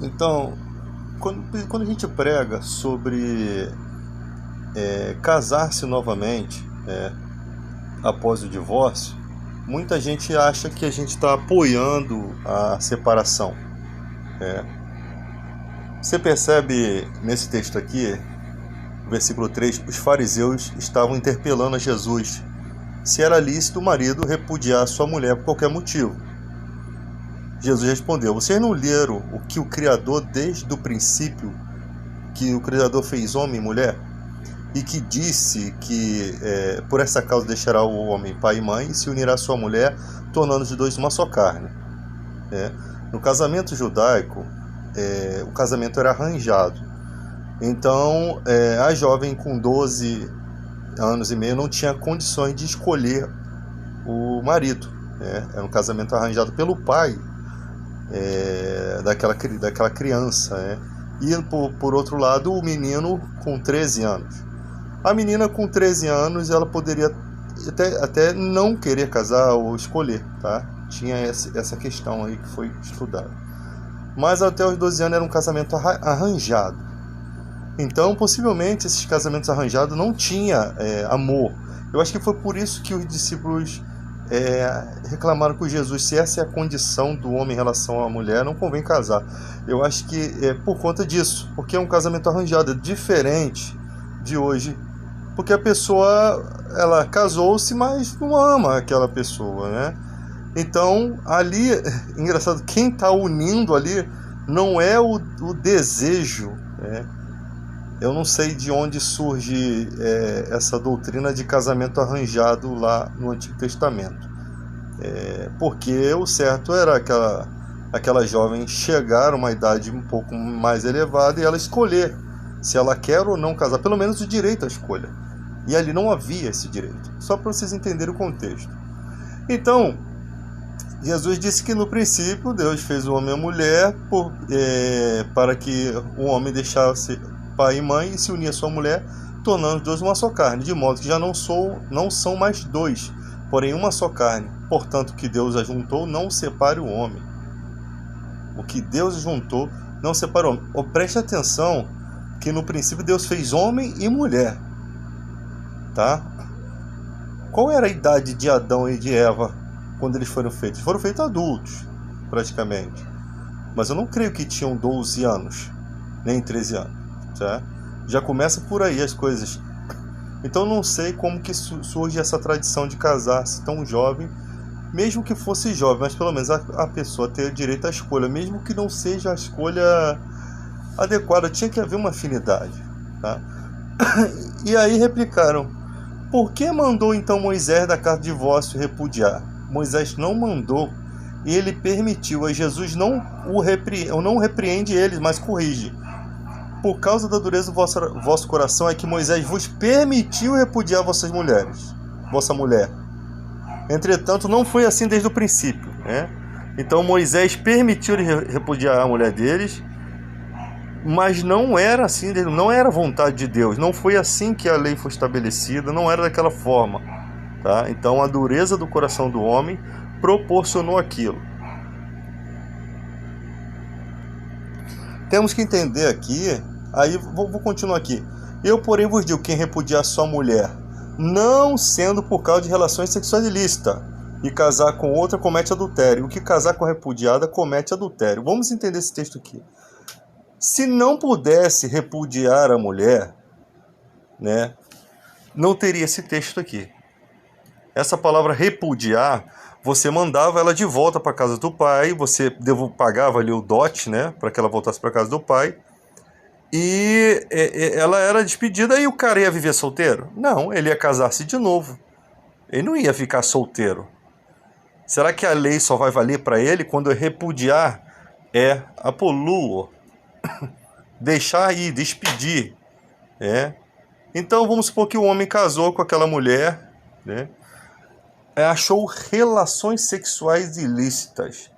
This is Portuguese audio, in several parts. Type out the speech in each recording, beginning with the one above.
Então, quando a gente prega sobre casar-se novamente após o divórcio, muita gente acha que a gente está apoiando a separação. Você percebe nesse texto aqui, versículo 3, os fariseus estavam interpelando a Jesus se era lícito o marido repudiar sua mulher por qualquer motivo. Jesus respondeu: vocês não leram o que o Criador, desde o princípio, que o Criador fez homem e mulher? E que disse que por essa causa deixará o homem pai e mãe e se unirá à sua mulher, tornando os dois uma só carne. No casamento judaico, o casamento era arranjado. Então, a jovem com 12 anos e meio não tinha condições de escolher o marido. Era um casamento arranjado pelo pai daquela criança. E, por outro lado, o menino com 13 anos. A menina com 13 anos, ela poderia até não querer casar ou escolher, tá? Tinha essa questão aí que foi estudada. Mas até os 12 anos era um casamento arranjado. Então, possivelmente, esses casamentos arranjados não tinham amor. Eu acho que foi por isso que os discípulos reclamaram com Jesus: se essa é a condição do homem em relação à mulher, não convém casar. Eu acho que é por conta disso, porque é um casamento arranjado, é diferente de hoje, porque a pessoa, ela casou-se, mas não ama aquela pessoa, né? Então, ali, engraçado, quem está unindo ali não é o desejo, Eu não sei de onde surge essa doutrina de casamento arranjado lá no Antigo Testamento. Porque o certo era aquela jovem chegar a uma idade um pouco mais elevada e ela escolher se ela quer ou não casar, pelo menos o direito à escolha. E ali não havia esse direito, só para vocês entenderem o contexto. Então, Jesus disse que no princípio Deus fez o homem e a mulher para que o homem deixasse pai e mãe e se unir à sua mulher, tornando os dois uma só carne, de modo que já não são mais dois, porém uma só carne. Portanto, o que Deus ajuntou, não separe o homem. O que Deus juntou, não separe o homem. Preste atenção que no princípio Deus fez homem e mulher, tá? Qual era a idade de Adão e de Eva quando eles foram feitos? Foram feitos adultos, praticamente. Mas eu não creio que tinham 12 anos, nem 13 anos. Tá? Já começa por aí as coisas. Então não sei como que surge essa tradição de casar-se tão jovem, mesmo que fosse jovem, mas pelo menos a pessoa ter direito à escolha, mesmo que não seja a escolha adequada, tinha que haver uma afinidade, tá? E aí replicaram: por que mandou então Moisés da carta de divórcio repudiar? Moisés não mandou, e ele permitiu. A Jesus não repreende eles, mas corrige. Por causa da dureza do vosso coração é que Moisés vos permitiu repudiar vossa mulher. Entretanto, não foi assim desde o princípio, Então Moisés permitiu repudiar a mulher deles, mas não era assim, não era vontade de Deus, não foi assim que a lei foi estabelecida, não era daquela forma, tá? Então a dureza do coração do homem proporcionou aquilo. Temos que entender aqui, aí vou continuar aqui. Eu, porém, vos digo: quem repudiar sua mulher, não sendo por causa de relações sexuais ilícitas, e casar com outra, comete adultério. O que casar com a repudiada, comete adultério. Vamos entender esse texto aqui. Se não pudesse repudiar a mulher, não teria esse texto aqui. Essa palavra repudiar, você mandava ela de volta para a casa do pai, você pagava ali o dote, para que ela voltasse para a casa do pai, e ela era despedida e o cara ia viver solteiro? Não, ele ia casar-se de novo. Ele não ia ficar solteiro. Será que a lei só vai valer para ele quando repudiar apoluo, deixar ir, despedir? Então vamos supor que o homem casou com aquela mulher, achou relações sexuais ilícitas.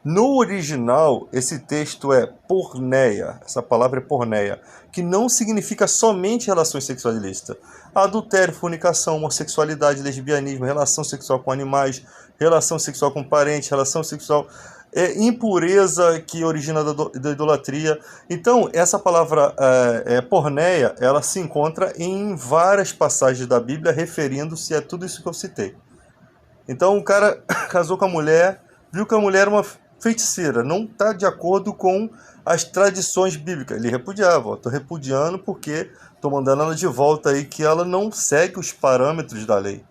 No original, esse texto é porneia, essa palavra é porneia, que não significa somente relações sexuais ilícitas. Adultério, fornicação, homossexualidade, lesbianismo, relação sexual com animais, relação sexual com parentes, relação sexual... impureza que origina da idolatria. Então, essa palavra porneia, ela se encontra em várias passagens da Bíblia, referindo-se a tudo isso que eu citei. Então, o cara casou com a mulher, viu que a mulher era uma feiticeira, não está de acordo com as tradições bíblicas. Ele repudiava, estou repudiando porque estou mandando ela de volta aí, que ela não segue os parâmetros da lei.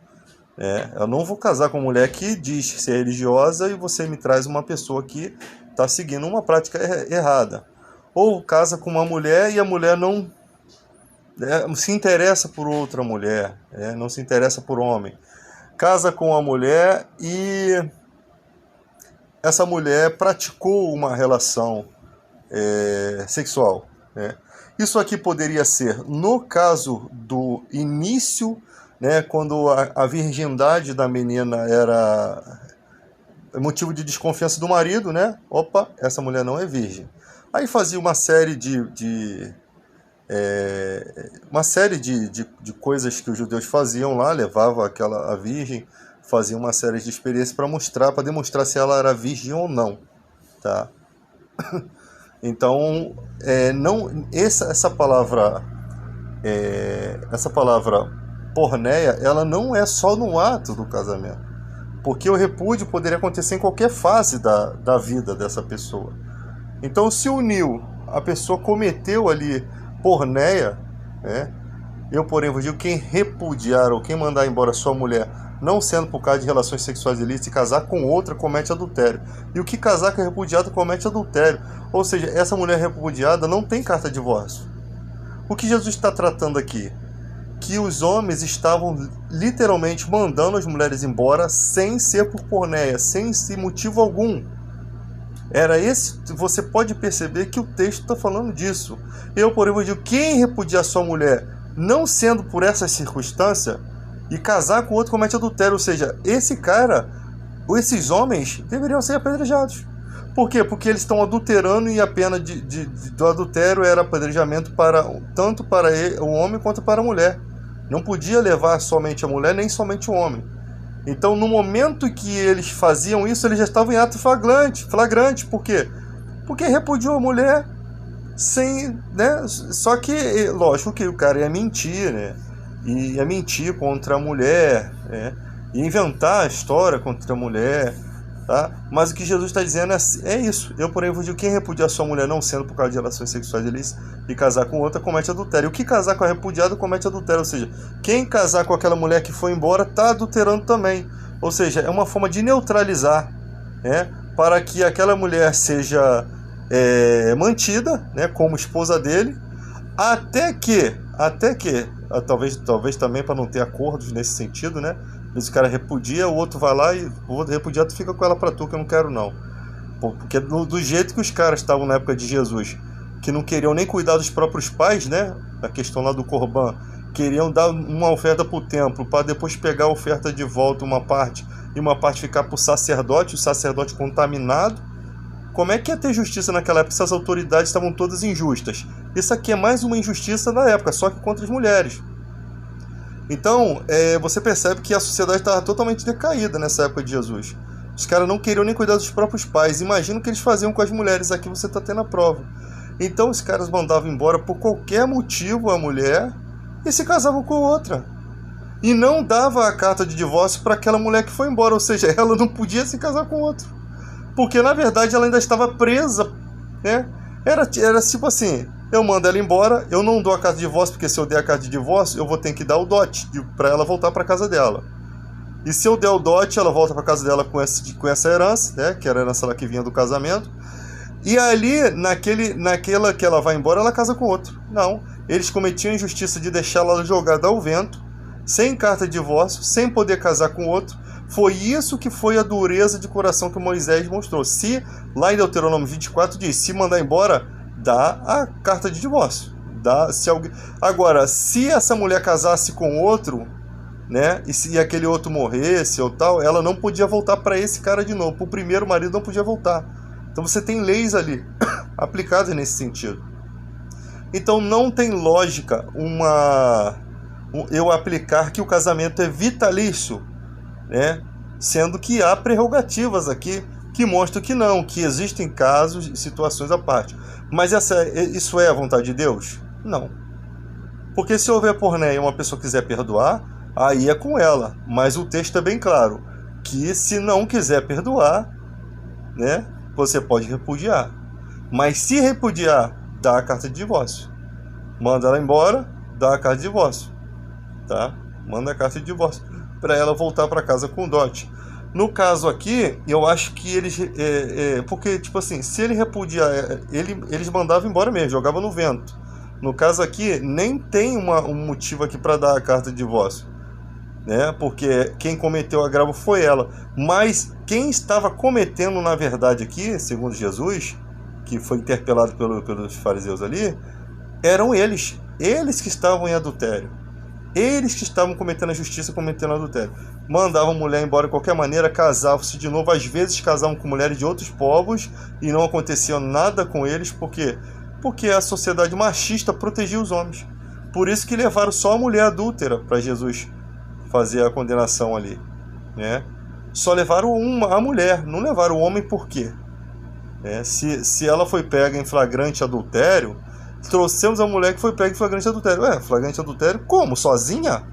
Eu não vou casar com uma mulher que diz ser religiosa e você me traz uma pessoa que está seguindo uma prática errada. Ou casa com uma mulher e a mulher não se interessa por outra mulher, não se interessa por homem. Casa com uma mulher e essa mulher praticou uma relação sexual. Isso aqui poderia ser, no caso do início, quando a virgindade da menina era motivo de desconfiança do marido, opa, essa mulher não é virgem. Aí fazia uma série de coisas que os judeus faziam lá, levava a virgem, fazia uma série de experiências para demonstrar se ela era virgem ou não, tá? Então, essa palavra porneia, ela não é só no ato do casamento, porque o repúdio poderia acontecer em qualquer fase da vida dessa pessoa. Então, se uniu, a pessoa cometeu ali porneia, eu, porém, vos digo, quem repudiar ou quem mandar embora sua mulher, não sendo por causa de relações sexuais ilícitas, e casar com outra, comete adultério. E o que casar com a repudiada comete adultério. Ou seja, essa mulher repudiada não tem carta de divórcio. O que Jesus está tratando aqui? Que os homens estavam literalmente mandando as mulheres embora sem ser por porneia, sem motivo algum. Era esse, você pode perceber que o texto está falando disso. Eu, porém, vos digo, quem repudiar sua mulher, não sendo por essa circunstância, e casar com outro, comete adultério. Ou seja, esses homens deveriam ser apedrejados. Por quê? Porque eles estão adulterando e a pena do adultério era apedrejamento tanto para o homem quanto para a mulher. Não podia levar somente a mulher, nem somente o homem. Então, no momento que eles faziam isso, eles já estavam em ato flagrante. Por quê? Porque repudiou a mulher sem... Só que, lógico que o cara ia mentir, ia mentir contra a mulher, ia inventar a história contra a mulher, tá? Mas o que Jesus está dizendo é isso. Eu, porém, vos digo, quem repudiar sua mulher não sendo por causa de relações sexuais ilícitas e casar com outra, comete adultério. O que casar com a repudiada comete adultério. Ou seja, quem casar com aquela mulher que foi embora está adulterando também. Ou seja, é uma forma de neutralizar, para que aquela mulher seja mantida, como esposa dele, até que talvez também para não ter acordos nesse sentido, esse cara repudia, o outro vai lá e o outro repudiado fica com ela para tu, que eu não quero não. Porque do jeito que os caras estavam na época de Jesus, que não queriam nem cuidar dos próprios pais, a questão lá do Corban, queriam dar uma oferta para o templo, para depois pegar a oferta de volta, uma parte, e uma parte ficar para o sacerdote contaminado. Como é que ia ter justiça naquela época se as autoridades estavam todas injustas? Isso aqui é mais uma injustiça da época, só que contra as mulheres. Então, você percebe que a sociedade estava totalmente decaída nessa época de Jesus. Os caras não queriam nem cuidar dos próprios pais. Imagina o que eles faziam com as mulheres. Aqui você está tendo a prova. Então, os caras mandavam embora por qualquer motivo a mulher e se casavam com outra. E não dava a carta de divórcio para aquela mulher que foi embora. Ou seja, ela não podia se casar com outro. Porque, na verdade, ela ainda estava presa. Era tipo assim... Eu mando ela embora, eu não dou a carta de divórcio, porque se eu der a carta de divórcio, eu vou ter que dar o dote para ela voltar para casa dela. E se eu der o dote, ela volta para casa dela com essa herança, que era a herança lá que vinha do casamento. E ali, naquela que ela vai embora, ela casa com outro. Não, eles cometiam a injustiça de deixá-la jogada ao vento, sem carta de divórcio, sem poder casar com outro. Foi isso que foi a dureza de coração que Moisés mostrou. Se, lá em Deuteronômio 24, diz, se mandar embora... dá a carta de divórcio. Agora, se essa mulher casasse com outro, e se aquele outro morresse ou tal, ela não podia voltar para esse cara de novo. Para o primeiro marido não podia voltar. Então você tem leis ali aplicadas nesse sentido. Então não tem lógica eu aplicar que o casamento é vitalício, né? Sendo que há prerrogativas aqui que mostram que não, que existem casos e situações à parte. Mas isso é a vontade de Deus? Não. Porque se houver pornéia e uma pessoa quiser perdoar, aí é com ela. Mas o texto é bem claro, que se não quiser perdoar, né, você pode repudiar. Mas se repudiar, dá a carta de divórcio. Manda ela embora, dá a carta de divórcio. Tá? Manda a carta de divórcio para ela voltar para casa com o dote. No caso aqui, eu acho que eles... porque, tipo assim, se ele repudiar, eles mandavam embora mesmo, jogavam no vento. No caso aqui, nem tem um motivo aqui para dar a carta de divórcio, né? Porque quem cometeu o agravo foi ela. Mas quem estava cometendo, na verdade, aqui, segundo Jesus, que foi interpelado pelos fariseus ali, eram eles. Eles que estavam em adultério. Eles que estavam cometendo a justiça, cometendo adultério. Mandavam a mulher embora de qualquer maneira, casavam-se de novo. Às vezes casavam com mulheres de outros povos e não acontecia nada com eles. Por quê? Porque a sociedade machista protegia os homens. Por isso que levaram só a mulher adúltera para Jesus fazer a condenação ali, né? Só levaram a mulher, não levaram o homem. Por quê? Se ela foi pega em flagrante adultério, trouxemos a mulher que foi pega em flagrante adultério. Flagrante adultério como? Sozinha?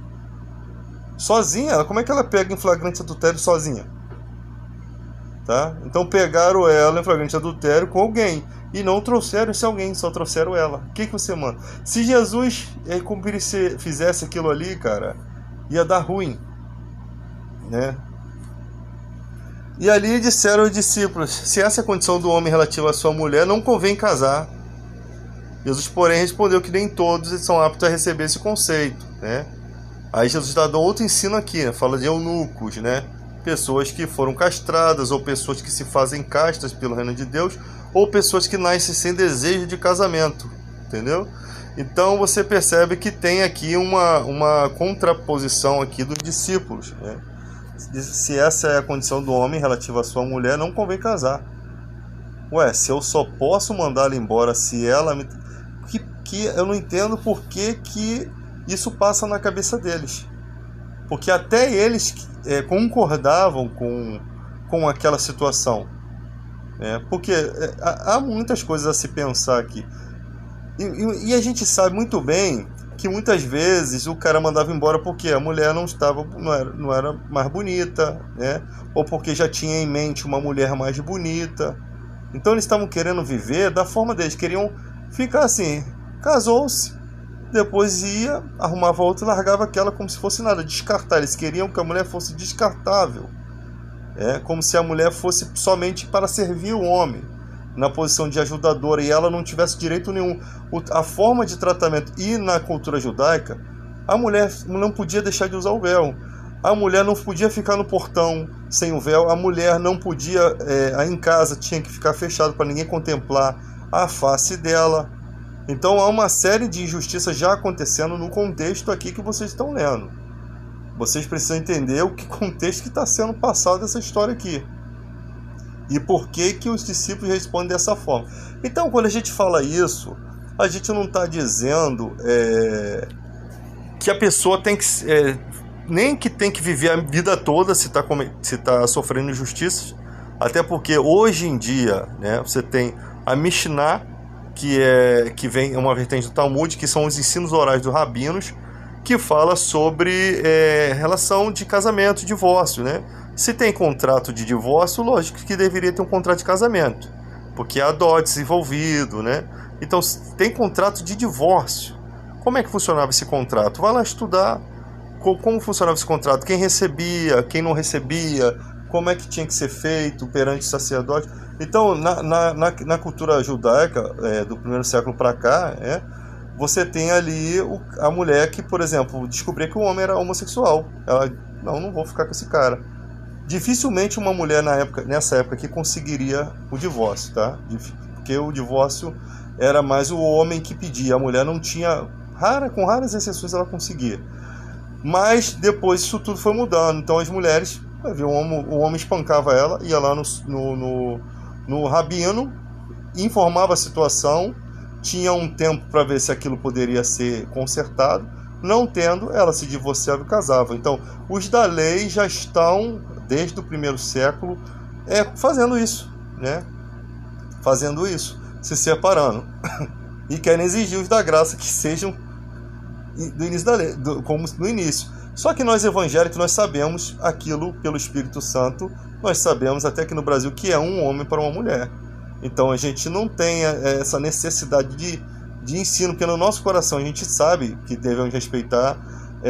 Sozinha? Como é que ela pega em flagrante adultério sozinha? Tá? Então pegaram ela em flagrante adultério com alguém e não trouxeram esse alguém, só trouxeram ela. O que você manda? Se Jesus fizesse aquilo ali, cara, ia dar ruim, né? E ali disseram os discípulos: se essa é a condição do homem relativa à sua mulher, não convém casar. Jesus, porém, respondeu que nem todos são aptos a receber esse conceito, né? Aí Jesus dá outro ensino aqui, né? Fala de eunucos, né? Pessoas que foram castradas, ou pessoas que se fazem castas pelo reino de Deus, ou pessoas que nascem sem desejo de casamento, entendeu? Então você percebe que tem aqui uma contraposição aqui dos discípulos, né? Se essa é a condição do homem relativa à sua mulher, não convém casar. Se eu só posso mandá-la embora se ela me... que eu não entendo por que isso passa na cabeça deles. Porque até eles concordavam com aquela situação. Porque há muitas coisas a se pensar aqui. E a gente sabe muito bem que muitas vezes o cara mandava embora porque a mulher não era mais bonita, né? Ou porque já tinha em mente uma mulher mais bonita. Então eles estavam querendo viver da forma deles, queriam ficar assim, casou-se, depois ia, arrumava outra e largava aquela como se fosse nada, descartar. Eles queriam que a mulher fosse descartável, como se a mulher fosse somente para servir o homem, na posição de ajudadora, e ela não tivesse direito nenhum. A forma de tratamento, e na cultura judaica, a mulher não podia deixar de usar o véu. A mulher não podia ficar no portão sem o véu. A mulher não podia, em casa, tinha que ficar fechado para ninguém contemplar a face dela. Então há uma série de injustiças já acontecendo no contexto aqui que vocês estão lendo. Vocês precisam entender o que contexto que está sendo passado dessa história aqui. E por que os discípulos respondem dessa forma. Então, quando a gente fala isso, a gente não está dizendo que a pessoa tem que... nem que tem que viver a vida toda se tá sofrendo injustiças. Até porque hoje em dia, né, você tem a Mishnah, que vem uma vertente do Talmud, que são os ensinos orais dos rabinos, que fala sobre relação de casamento e divórcio, né? Se tem contrato de divórcio, lógico que deveria ter um contrato de casamento, porque há dotes envolvido, né? Então, tem contrato de divórcio. Como é que funcionava esse contrato? Vai lá estudar como funcionava esse contrato, quem recebia, quem não recebia, como é que tinha que ser feito perante o sacerdote. Então, na cultura judaica do primeiro século para cá, você tem ali a mulher que, por exemplo, descobria que o homem era homossexual. Ela, não vou ficar com esse cara. Dificilmente uma mulher nessa época aqui conseguiria o divórcio, tá? Porque o divórcio era mais o homem que pedia. A mulher não tinha, com raras exceções ela conseguia. Mas depois isso tudo foi mudando. Então as mulheres, o homem espancava ela, ia lá no rabino, informava a situação, tinha um tempo para ver se aquilo poderia ser consertado. Não tendo, ela se divorciava e casava. Então, os da lei já estão, desde o primeiro século, fazendo isso, né? Fazendo isso, se separando. E querem exigir os da graça que sejam do início da lei, como no início. Só que nós evangélicos, nós sabemos aquilo pelo Espírito Santo, nós sabemos até que no Brasil que é um homem para uma mulher. Então a gente não tem essa necessidade de ensino, porque no nosso coração a gente sabe que devemos respeitar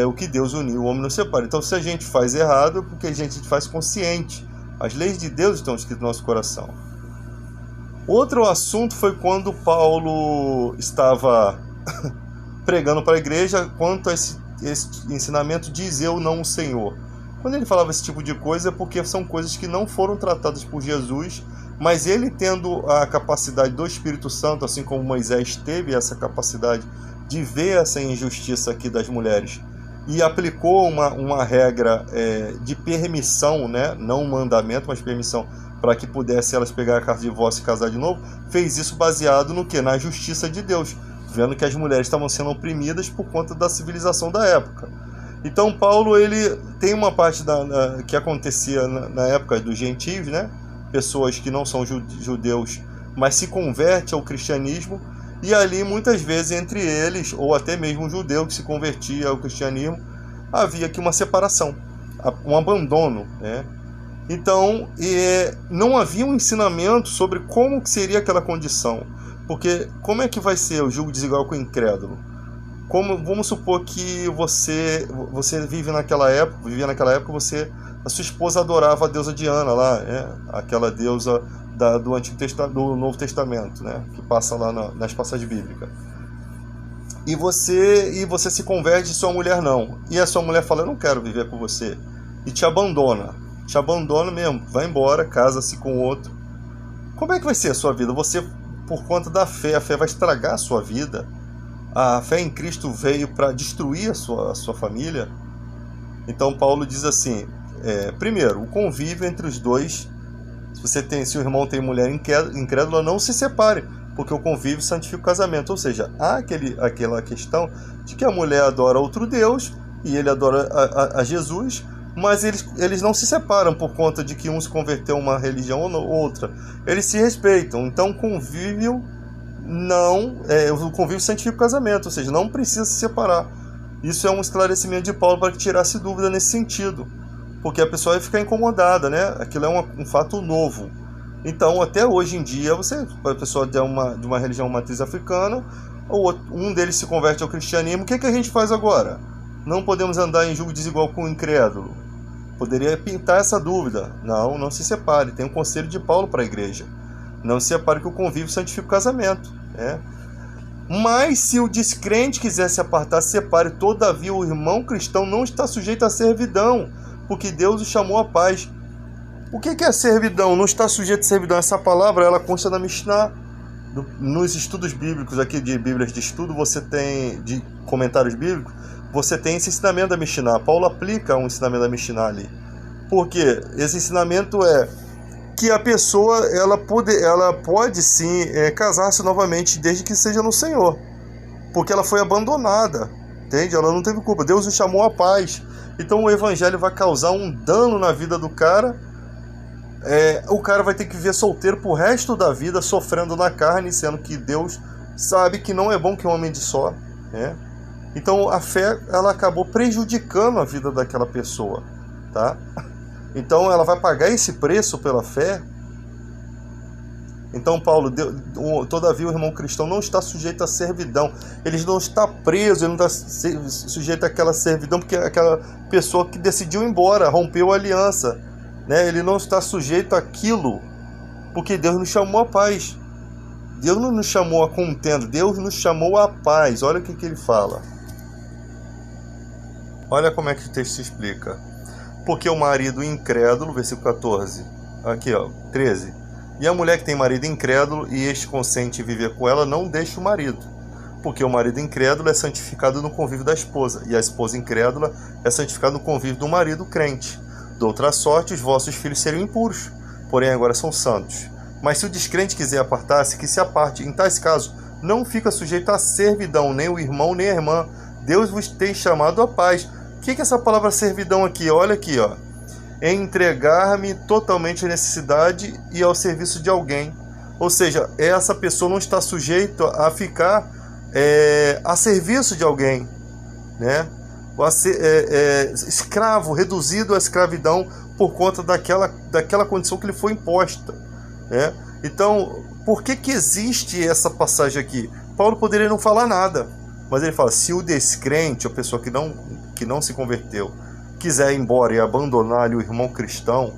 o que Deus uniu, o homem não separa. Então se a gente faz errado, é porque a gente faz consciente. As leis de Deus estão escritas no nosso coração. Outro assunto foi quando Paulo estava pregando para a igreja quanto a esse ensinamento diz eu, não o Senhor. Quando ele falava esse tipo de coisa é porque são coisas que não foram tratadas por Jesus, mas ele tendo a capacidade do Espírito Santo, assim como Moisés teve essa capacidade de ver essa injustiça aqui das mulheres, e aplicou uma regra de permissão, né? Não um mandamento, mas permissão, para que pudesse elas pegar a carta de divórcio e casar de novo, fez isso baseado no quê? Na justiça de Deus, vendo que as mulheres estavam sendo oprimidas por conta da civilização da época. Então Paulo, ele tem uma parte que acontecia na época dos gentios, né? Pessoas que não são judeus, mas se convertem ao cristianismo, e ali muitas vezes entre eles, ou até mesmo um judeu que se convertia ao cristianismo, havia aqui uma separação, um abandono, né? Então, não havia um ensinamento sobre como que seria aquela condição, porque como é que vai ser o julgo desigual com o incrédulo? Vamos supor que você vivia naquela época, a sua esposa adorava a deusa Diana lá, aquela deusa do Novo Testamento, né, que passa lá nas passagens bíblicas. E você se converte e sua mulher não. E a sua mulher fala, eu não quero viver com você. E te abandona mesmo, vai embora, casa-se com outro. Como é que vai ser a sua vida? Você, por conta da fé, a fé vai estragar a sua vida? A fé em Cristo veio para destruir a sua família? Então Paulo diz assim, primeiro, o convívio entre os dois, se o irmão tem mulher incrédula, não se separe, porque o convívio santifica o casamento. Ou seja, há aquela questão de que a mulher adora outro Deus e ele adora a Jesus, mas eles não se separam por conta de que um se converteu a uma religião ou outra. Eles se respeitam. Então o convívio santifica o casamento, ou seja, não precisa se separar. Isso é um esclarecimento de Paulo para que tirasse dúvida nesse sentido, porque a pessoa vai ficar incomodada, né? Aquilo é um fato novo. Então, até hoje em dia, a pessoa de uma religião matriz africana, um deles se converte ao cristianismo, o que a gente faz agora? Não podemos andar em julgo desigual com o incrédulo. Poderia pintar essa dúvida. Não se separe. Tem um conselho de Paulo para a igreja. Não se separe, que o convívio santifica o casamento. Mas se o descrente quiser se apartar, se separe. Todavia o irmão cristão não está sujeito à servidão, porque Deus o chamou à paz. O que é servidão? Não está sujeito à servidão. Essa palavra, ela consta na Mishnah. Nos estudos bíblicos aqui, de Bíblias de estudo, você tem, de comentários bíblicos, você tem esse ensinamento da Mishnah. Paulo aplica um ensinamento da Mishnah ali. Por quê? Esse ensinamento é que a pessoa ela pode sim casar-se novamente, desde que seja no Senhor, porque ela foi abandonada, entende? Ela não teve culpa, Deus o chamou à paz. Então o evangelho vai causar um dano na vida do cara, o cara vai ter que viver solteiro pro resto da vida, sofrendo na carne, sendo que Deus sabe que não é bom que um homem de só, né? Então a fé, ela acabou prejudicando a vida daquela pessoa, tá? Então ela vai pagar esse preço pela fé. Então Paulo, todavia o irmão cristão não está sujeito à servidão. Ele não está preso, ele não está sujeito àquela servidão, porque aquela pessoa que decidiu ir embora, rompeu a aliança, né? Ele não está sujeito àquilo, porque Deus nos chamou à paz. Deus não nos chamou a contenda, Deus nos chamou à paz. Olha o que ele fala. Olha como é que o texto explica. Porque o marido incrédulo, versículo 14, aqui ó, 13, e a mulher que tem marido incrédulo e este consente em viver com ela, não deixa o marido, porque o marido incrédulo é santificado no convívio da esposa, e a esposa incrédula é santificada no convívio do marido crente. De outra sorte, os vossos filhos seriam impuros, porém agora são santos. Mas se o descrente quiser apartar-se, que se aparte. Em tais casos, não fica sujeito à servidão, nem o irmão, nem a irmã. Deus vos tem chamado à paz. O que é essa palavra servidão aqui? Olha aqui, ó. Entregar-me totalmente à necessidade e ao serviço de alguém. Ou seja, essa pessoa não está sujeita a ficar a serviço de alguém, né? Escravo, reduzido à escravidão por conta daquela condição que lhe foi imposta, né? Então, por que existe essa passagem aqui? Paulo poderia não falar nada, mas ele fala, se o descrente, a pessoa que não se converteu, quiser ir embora e abandonar ali o irmão cristão,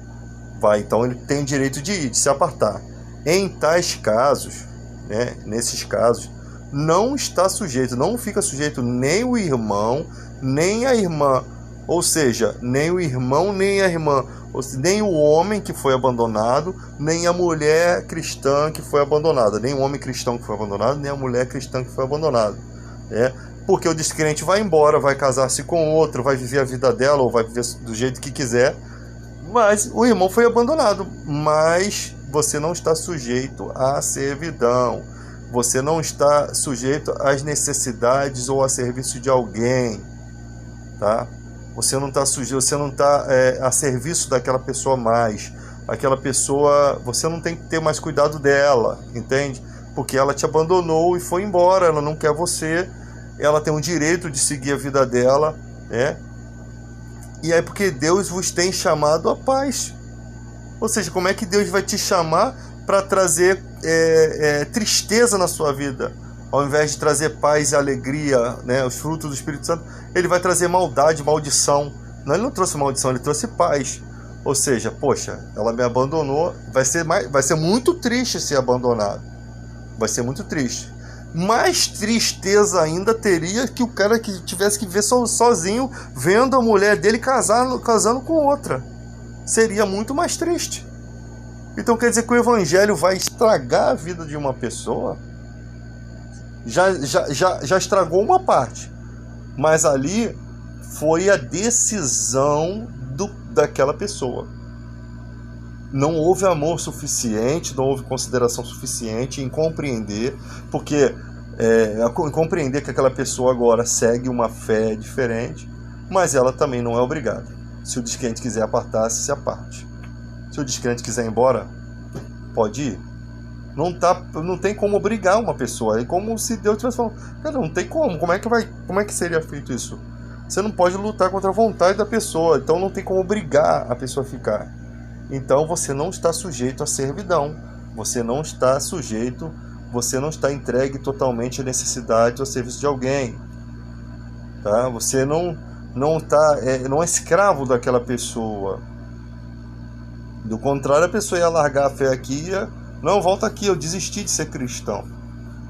então ele tem direito de ir, de se apartar. Em tais casos, né, nesses casos, não está sujeito, não fica sujeito nem o irmão, nem a irmã, ou seja, nem o irmão, nem a irmã, nem o homem que foi abandonado, nem a mulher cristã que foi abandonada, nem o homem cristão que foi abandonado, nem a mulher cristã que foi abandonada, né? Porque o descrente vai embora, vai casar-se com outro, vai viver a vida dela, ou vai viver do jeito que quiser, mas o irmão foi abandonado, mas você não está sujeito à servidão, você não está sujeito às necessidades ou a serviço de alguém, tá? Você não está sujeito, você não está a serviço daquela pessoa mais. Aquela pessoa, você não tem que ter mais cuidado dela, entende? Porque ela te abandonou e foi embora, ela não quer você, ela tem o direito de seguir a vida dela, né? E aí porque Deus vos tem chamado à paz. Ou seja, como é que Deus vai te chamar para trazer tristeza na sua vida? Ao invés de trazer paz e alegria, né, os frutos do Espírito Santo, ele vai trazer maldade, maldição. Não, ele não trouxe maldição, ele trouxe paz. Ou seja, poxa, ela me abandonou, vai ser muito triste ser abandonado. Vai ser muito triste. Mais tristeza ainda teria que o cara que tivesse que ver sozinho, vendo a mulher dele casando com outra. Seria muito mais triste. Então quer dizer que o evangelho vai estragar a vida de uma pessoa? Já estragou uma parte, mas ali foi a decisão daquela pessoa. Não houve amor suficiente, não houve consideração suficiente em compreender, porque compreender que aquela pessoa agora segue uma fé diferente, mas ela também não é obrigada. Se o descrente quiser apartar-se, se aparte. Se o descrente quiser ir embora, pode ir. Não tem como obrigar uma pessoa. É como se Deus tivesse falando, cara, não tem como. Como é que seria feito isso? Você não pode lutar contra a vontade da pessoa. Então não tem como obrigar a pessoa a ficar. Então você não está sujeito à servidão. Você não está entregue totalmente à necessidade ou ao serviço de alguém. Tá? Você não é escravo daquela pessoa. Do contrário, a pessoa ia largar a fé aqui e ia, não, volta aqui, eu desisti de ser cristão.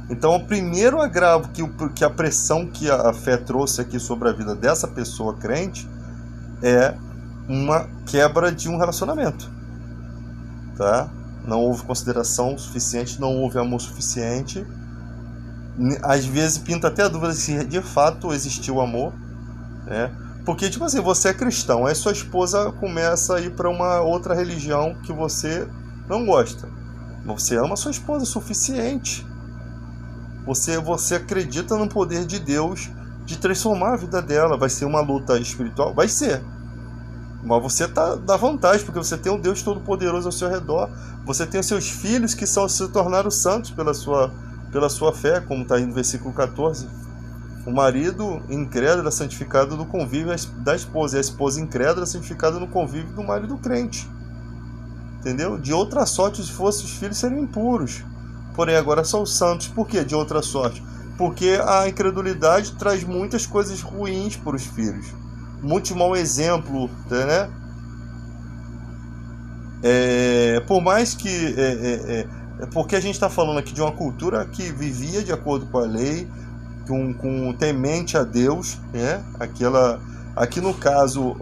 Então, o primeiro agravo que a pressão que a fé trouxe aqui sobre a vida dessa pessoa crente é uma quebra de um relacionamento. Tá? Não houve consideração suficiente, não houve amor suficiente. Às vezes pinta até a dúvida se de fato existiu amor, né? Porque, tipo assim, você é cristão, aí sua esposa começa a ir para uma outra religião que você não gosta. Você ama sua esposa o suficiente. Você acredita no poder de Deus de transformar a vida dela. Vai ser uma luta espiritual? Vai ser. Mas você dá vantagem, porque você tem um Deus Todo-Poderoso ao seu redor. Você tem os seus filhos que se tornaram santos pela sua fé, como está aí no versículo 14. O marido incrédulo é santificado no convívio da esposa, e a esposa incrédula é santificada no convívio do marido crente. Entendeu? De outra sorte, se fossem os filhos, seriam impuros. Porém, agora são santos. Por que de outra sorte? Porque a incredulidade traz muitas coisas ruins para os filhos. Muito mau exemplo, né? Por mais que... porque a gente está falando aqui de uma cultura que vivia de acordo com a lei, com temente a Deus, né? Aqui no caso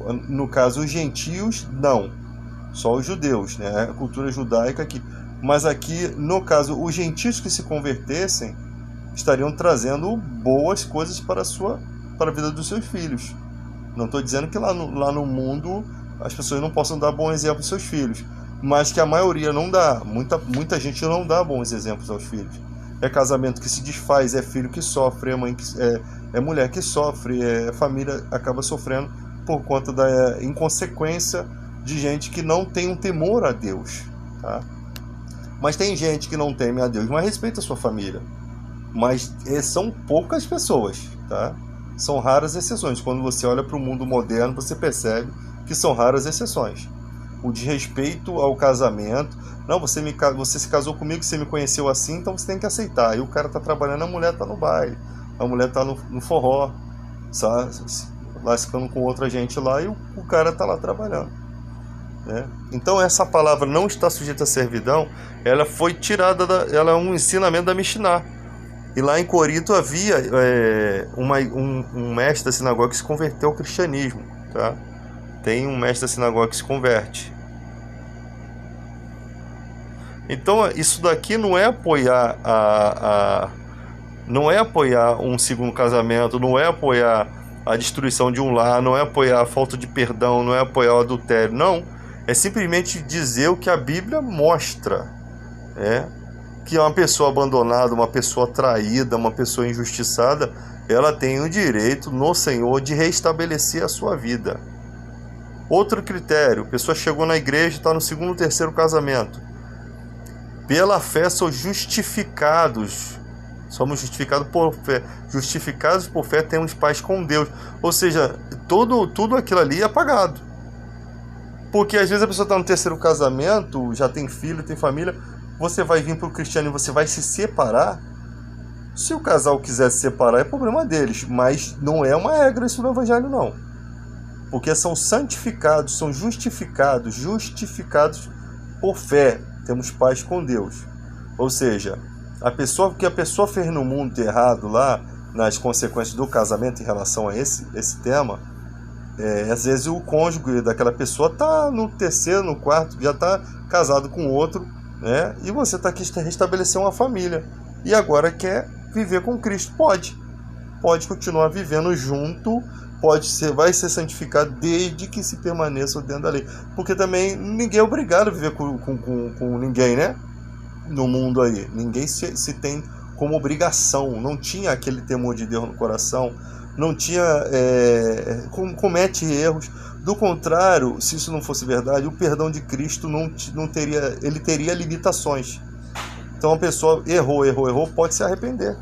os gentios, não. Só os judeus, né? A cultura judaica aqui. Mas aqui, no caso, os gentios que se convertessem estariam trazendo boas coisas para a vida dos seus filhos. Não estou dizendo que lá no mundo as pessoas não possam dar bom exemplo aos seus filhos. mas que a maioria não dá. Muita gente não dá bons exemplos aos filhos. É casamento que se desfaz, é filho que sofre, é mãe que é mulher que sofre, família acaba sofrendo por conta da inconsequência de gente que não tem um temor a Deus, tá? Mas tem gente que não teme a Deus, mas respeita a sua família. Mas são poucas pessoas, tá? São raras exceções. Quando você olha para o mundo moderno, você percebe que são raras exceções. O desrespeito ao casamento. Não, você se casou comigo, você me conheceu assim, então você tem que aceitar. Aí o cara tá trabalhando, a mulher tá no baile, a mulher tá no forró, sabe? Lascando com outra gente lá, e o cara tá lá trabalhando, né? Então essa palavra não está sujeita à servidão, ela foi tirada, ela é um ensinamento da Mishnah. E lá em Corinto havia um mestre da sinagoga que se converteu ao cristianismo, tá? Tem um mestre da sinagoga que se converte. Então isso daqui não é apoiar não é apoiar um segundo casamento, não é apoiar a destruição de um lar, não é apoiar a falta de perdão, não é apoiar o adultério, não. É simplesmente dizer o que a Bíblia mostra, que uma pessoa abandonada, uma pessoa traída, uma pessoa injustiçada, ela tem o direito no Senhor de restabelecer a sua vida. Outro critério, a pessoa chegou na igreja e está no segundo, terceiro casamento. Pela fé são justificados. Somos justificados por fé. Justificados por fé temos paz com Deus. Ou seja, tudo aquilo ali é apagado. Porque às vezes a pessoa está no terceiro casamento, já tem filho, tem família, você vai vir para o cristiano e você vai se separar. Se o casal quiser se separar, é problema deles. Mas não é uma regra isso no evangelho, não. Porque são santificados, são justificados por fé. Temos paz com Deus. Ou seja, o que a pessoa fez no mundo errado lá, nas consequências do casamento em relação a esse tema, às vezes o cônjuge daquela pessoa está no terceiro, no quarto, já está casado com outro, né? E você está aqui restabelecer uma família. E agora quer viver com Cristo. Pode continuar vivendo junto, vai ser santificado desde que se permaneça dentro da lei. Porque também ninguém é obrigado a viver com ninguém, né? No mundo aí. Ninguém se tem como obrigação. Não tinha aquele temor de Deus no coração. Não tinha... comete erros. Do contrário, se isso não fosse verdade, o perdão de Cristo não teria... Ele teria limitações. Então a pessoa errou, pode se arrepender.